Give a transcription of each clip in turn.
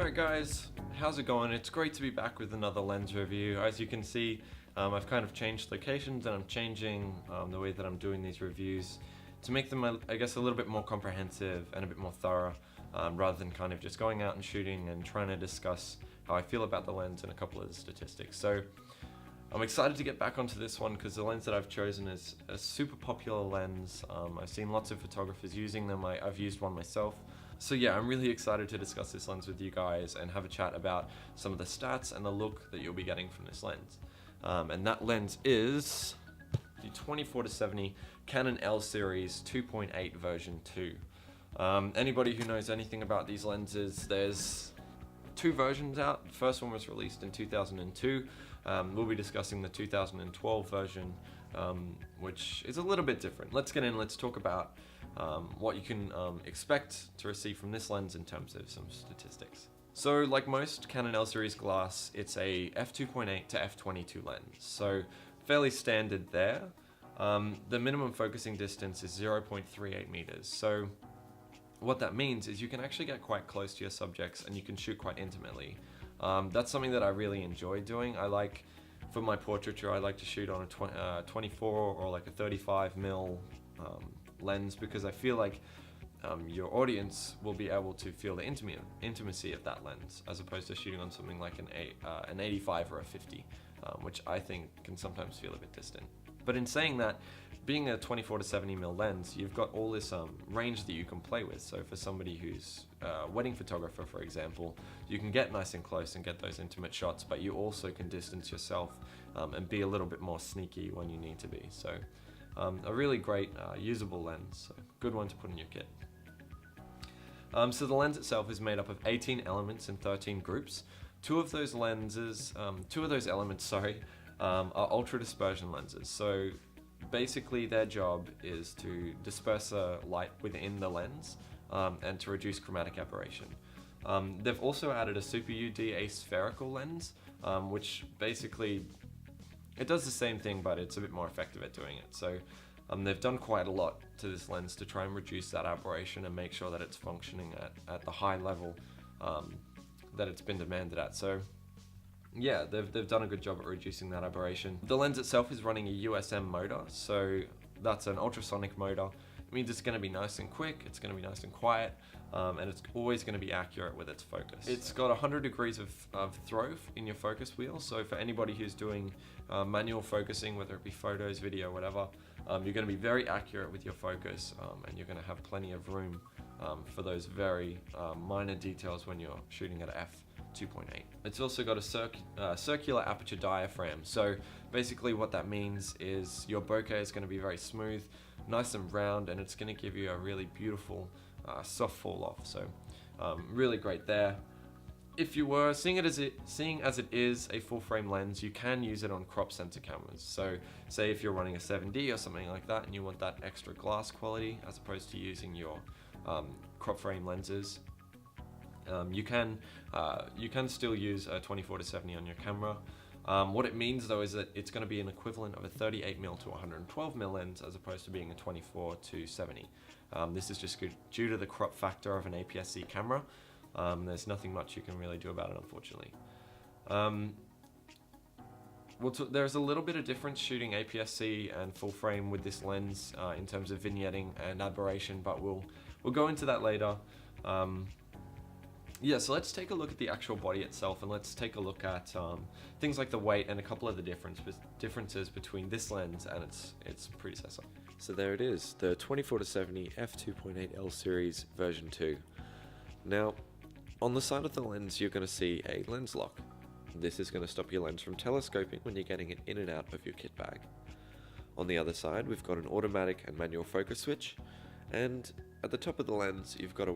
Alright guys, how's it going? It's great to be back with another lens review. As you can see, I've kind of changed locations and I'm changing the way that I'm doing these reviews to make them, I guess, a little bit more comprehensive and a bit more thorough, rather than kind of just going out and shooting and trying to discuss how I feel about the lens and a couple of the statistics. So I'm excited to get back onto this one because the lens that I've chosen is a super popular lens. I've seen lots of photographers using them. I've used one myself. So yeah, I'm really excited to discuss this lens with you guys and have a chat about some of the stats and the look that you'll be getting from this lens. And that lens is the 24-70 Canon L series 2.8 version 2. Anybody who knows anything about these lenses, there's two versions out. The first one was released in 2002. We'll be discussing the 2012 version, which is a little bit different. Let's get in, let's talk about what you can expect to receive from this lens in terms of some statistics. So like most Canon L series glass, it's a f2.8 to f22 lens, so fairly standard there. The minimum focusing distance is 0.38 meters, so what that means is you can actually get quite close to your subjects and you can shoot quite intimately. That's something that I really enjoy doing. For my portraiture, I like to shoot on a 24 or like a 35mm lens because I feel like your audience will be able to feel the intimacy of that lens as opposed to shooting on something like an 85 or a 50, which I think can sometimes feel a bit distant. But in saying that, being a 24-70mm lens, you've got all this range that you can play with. So for somebody who's a wedding photographer, for example, you can get nice and close and get those intimate shots, but you also can distance yourself and be a little bit more sneaky when you need to be. So a really great usable lens, so good one to put in your kit. So the lens itself is made up of 18 elements in 13 groups. Two of those elements, are ultra dispersion lenses. So basically their job is to disperse light within the lens and to reduce chromatic aberration. They've also added a Super UD aspherical lens, which basically, it does the same thing, but it's a bit more effective at doing it. So they've done quite a lot to this lens to try and reduce that aberration and make sure that it's functioning at the high level that it's been demanded at. So yeah, they've done a good job at reducing that aberration. The lens itself is running a USM motor, so that's an ultrasonic motor. It means it's going to be nice and quick, it's going to be nice and quiet, and it's always going to be accurate with its focus. It's got 100 degrees of throw in your focus wheel, so for anybody who's doing manual focusing, whether it be photos, video, whatever, you're going to be very accurate with your focus, and you're going to have plenty of room for those very minor details when you're shooting at f2.8. It's also got a circular aperture diaphragm, so basically what that means is your bokeh is going to be very smooth, nice and round, and it's going to give you a really beautiful soft fall off. So really great there. If you were seeing as it is a full frame lens, you can use it on crop sensor cameras. So say if you're running a 7D or something like that and you want that extra glass quality as opposed to using your crop frame lenses, you can still use a 24-70 on your camera. What it means though is that it's going to be an equivalent of a 38mm to 112mm lens as opposed to being a 24-70. This is just due to the crop factor of an APS-C camera. There's nothing much you can really do about it, unfortunately. There's a little bit of difference shooting APS-C and full frame with this lens in terms of vignetting and aberration, but we'll go into that later. Yeah, so let's take a look at the actual body itself, and let's take a look at things like the weight and a couple of the differences between this lens and its predecessor. So there it is, the 24-70 f2.8L series version 2. Now, on the side of the lens, you're going to see a lens lock. This is going to stop your lens from telescoping when you're getting it in and out of your kit bag. On the other side, we've got an automatic and manual focus switch, and at the top of the lens, you've got a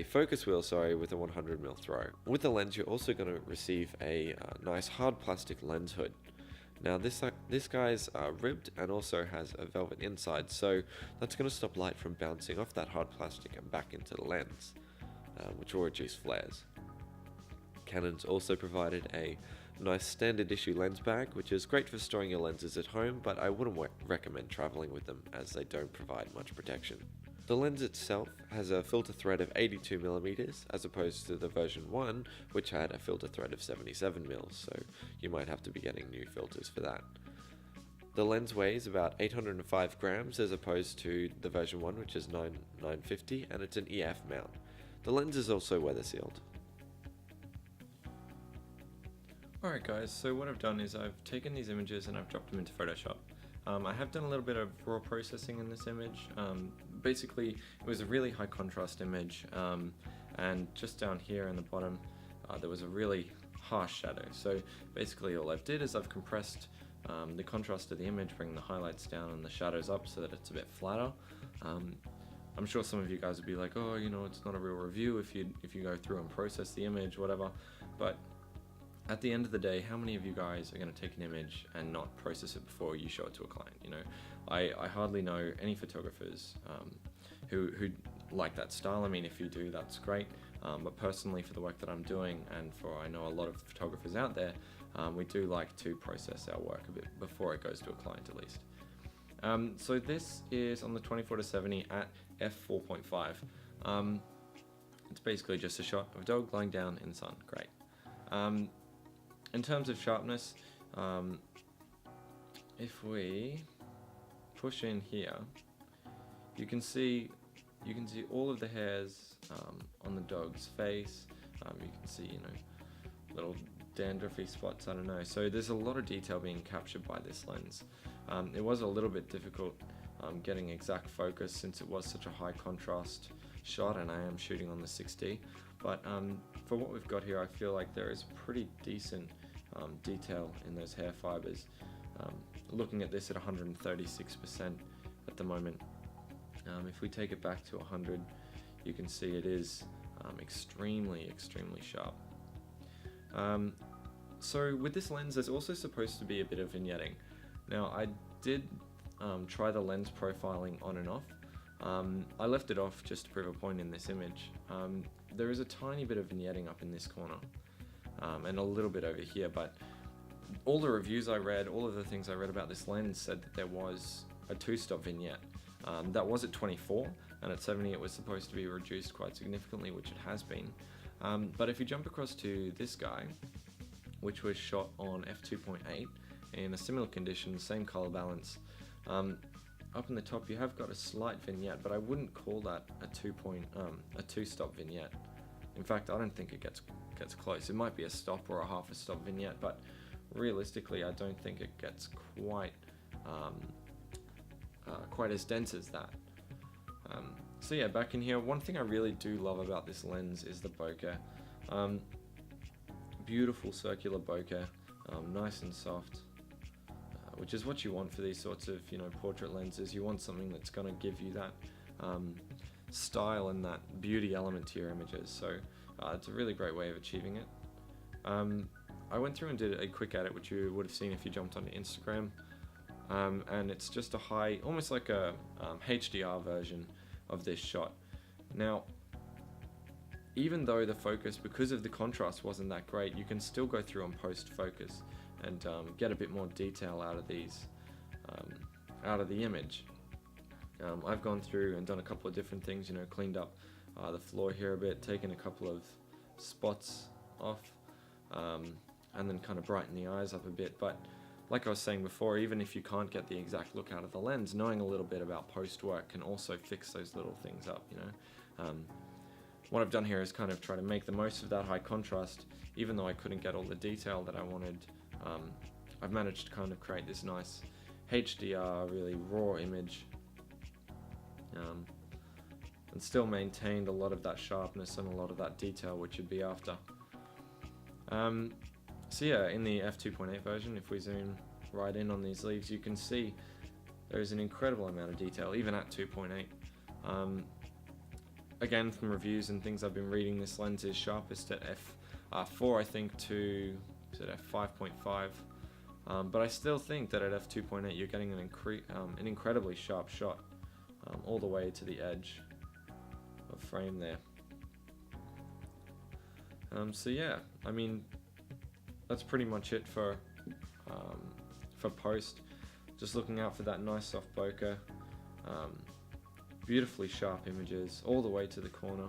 focus wheel, with a 100mm throw. With the lens, you're also going to receive a nice hard plastic lens hood. Now this guy's ribbed and also has a velvet inside, so that's going to stop light from bouncing off that hard plastic and back into the lens, which will reduce flares. Canon's also provided a nice standard issue lens bag, which is great for storing your lenses at home, but I wouldn't recommend traveling with them as they don't provide much protection. The lens itself has a filter thread of 82mm as opposed to the version 1, which had a filter thread of 77mm, so you might have to be getting new filters for that. The lens weighs about 805 grams as opposed to the version 1, which is 950, and it's an EF mount. The lens is also weather sealed. Alright guys, so what I've done is I've taken these images and I've dropped them into Photoshop. I have done a little bit of raw processing in this image. Basically, it was a really high contrast image, and just down here in the bottom there was a really harsh shadow. So basically all I've did is I've compressed the contrast of the image, bringing the highlights down and the shadows up so that it's a bit flatter. I'm sure some of you guys would be like, oh, you know, it's not a real review if you go through and process the image, whatever. But at the end of the day, how many of you guys are going to take an image and not process it before you show it to a client? You know, I hardly know any photographers who like that style. I mean, if you do, that's great. But personally, for the work that I'm doing, and for I know a lot of photographers out there, we do like to process our work a bit before it goes to a client, at least. So this is on the 24-70 at f4.5. It's basically just a shot of a dog lying down in the sun. Great. In terms of sharpness, if we push in here, you can see all of the hairs on the dog's face. You can see, you know, little dandruffy spots, I don't know. So there's a lot of detail being captured by this lens. It was a little bit difficult getting exact focus since it was such a high contrast shot, and I am shooting on the 6D. But for what we've got here, I feel like there is pretty decent detail in those hair fibers. Looking at this at 136% at the moment. If we take it back to 100, you can see it is extremely sharp. So with this lens, there's also supposed to be a bit of vignetting. Now, I did try the lens profiling on and off. I left it off just to prove a point in this image. There is a tiny bit of vignetting up in this corner, and a little bit over here, but all the reviews I read, all of the things I read about this lens said that there was a 2-stop vignette. That was at 24, and at 70 it was supposed to be reduced quite significantly, which it has been. But if you jump across to this guy, which was shot on f2.8 in a similar condition, same color balance, up in the top you have got a slight vignette, but I wouldn't call that a 2-stop vignette. In fact, I don't think it gets close. It might be a stop or a half a stop vignette, but realistically I don't think it gets quite as dense as that. So yeah, back in here, one thing I really do love about this lens is the bokeh. Beautiful circular bokeh, nice and soft, which is what you want for these sorts of, you know, portrait lenses. You want something that's going to give you that style and that beauty element to your images. So it's a really great way of achieving it. I went through and did a quick edit, which you would have seen if you jumped onto Instagram, and it's just a high, almost like a HDR version of this shot. Now, even though the focus, because of the contrast, wasn't that great, you can still go through and post focus and get a bit more detail out of these, out of the image. I've gone through and done a couple of different things, you know, cleaned up the floor here a bit, taken a couple of spots off, and then kind of brighten the eyes up a bit. But like I was saying before, even if you can't get the exact look out of the lens, knowing a little bit about post work can also fix those little things up, you know. What I've done here is kind of try to make the most of that high contrast, even though I couldn't get all the detail that I wanted. I've managed to kind of create this nice HDR, really raw image, and still maintained a lot of that sharpness and a lot of that detail which you'd be after. So yeah, in the f2.8 version, if we zoom right in on these leaves, you can see there's an incredible amount of detail, even at 2.8. Again, from reviews and things I've been reading, this lens is sharpest at f4, I think, to f5.5. But I still think that at f2.8 you're getting an incredibly sharp shot all the way to the edge of frame there. So yeah, I mean, that's pretty much it for post. Just looking out for that nice soft bokeh. beautifully sharp images all the way to the corner.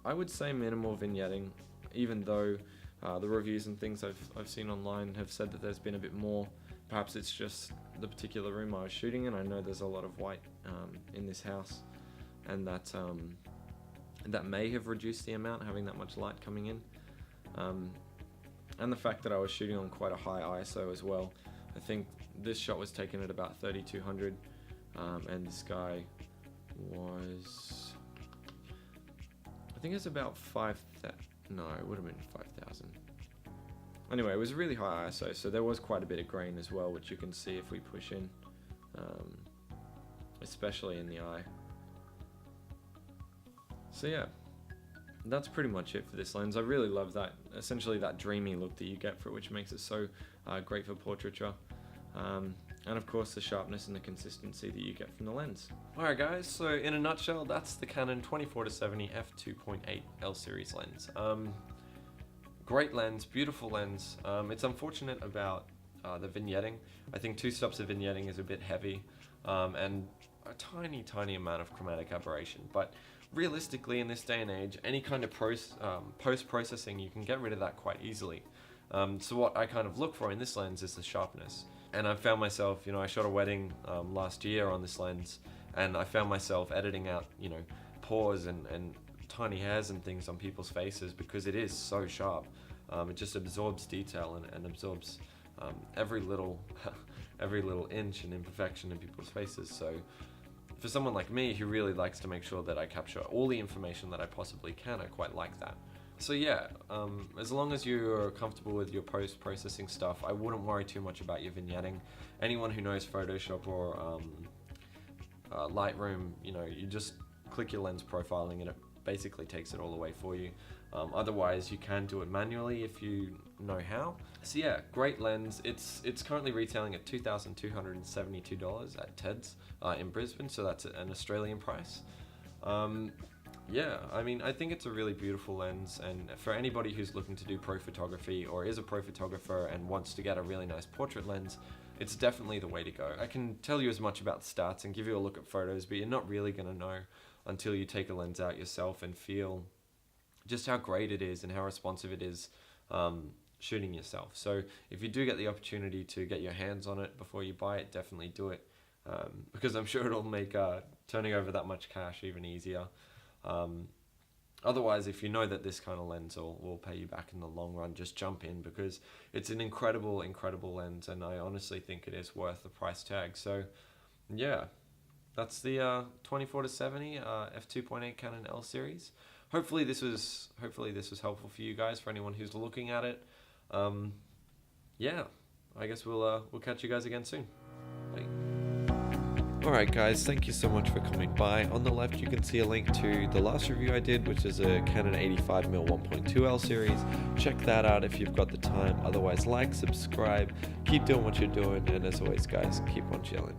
I would say minimal vignetting, even though the reviews and things I've seen online have said that there's been a bit more. Perhaps it's just the particular room I was shooting in. I know there's a lot of white in this house, and that may have reduced the amount, having that much light coming in. And the fact that I was shooting on quite a high ISO as well. I think this shot was taken at about 3200, and this guy was, I think it's about 5,000. No, it would have been 5,000. Anyway, it was really high ISO, so there was quite a bit of grain as well, which you can see if we push in, especially in the eye. So yeah, that's pretty much it for this lens. I really love that, essentially that dreamy look that you get for it, which makes it so great for portraiture. And of course the sharpness and the consistency that you get from the lens. Alright guys, so in a nutshell, that's the Canon 24-70 f2.8L series lens. Great lens, beautiful lens. It's unfortunate about the vignetting. I think 2 stops of vignetting is a bit heavy, and a tiny amount of chromatic aberration. But realistically, in this day and age, any kind of post-processing, you can get rid of that quite easily. So what I kind of look for in this lens is the sharpness. And I found myself, I shot a wedding last year on this lens, and I found myself editing out, pores and tiny hairs and things on people's faces because it is so sharp. It just absorbs detail and absorbs every little inch and imperfection in people's faces. So for someone like me who really likes to make sure that I capture all the information that I possibly can, I quite like that. So yeah, as long as you're comfortable with your post-processing stuff, I wouldn't worry too much about your vignetting. Anyone who knows Photoshop or Lightroom, you just click your lens profiling and it basically takes it all away for you. Otherwise, you can do it manually if you know how. So yeah, great lens. It's currently retailing at $2,272 at Ted's in Brisbane, so that's an Australian price. Yeah, I think it's a really beautiful lens, and for anybody who's looking to do pro photography or is a pro photographer and wants to get a really nice portrait lens, it's definitely the way to go. I can tell you as much about the stats and give you a look at photos, but you're not really going to know until you take a lens out yourself and feel just how great it is and how responsive it is shooting yourself. So if you do get the opportunity to get your hands on it before you buy it, definitely do it, because I'm sure it'll make turning over that much cash even easier. Otherwise, if you know that this kind of lens will pay you back in the long run, just jump in, because it's an incredible lens, and I honestly think it is worth the price tag. So yeah, that's the 24-70 f2.8 Canon L series. Hopefully this was helpful for you guys, for anyone who's looking at it. Yeah, I guess we'll catch you guys again soon. Bye. Alright guys, thank you so much for coming by. On the left you can see a link to the last review I did, which is a Canon 85mm 1.2L series. Check that out if you've got the time. Otherwise, like, subscribe, keep doing what you're doing, and as always guys, keep on chilling.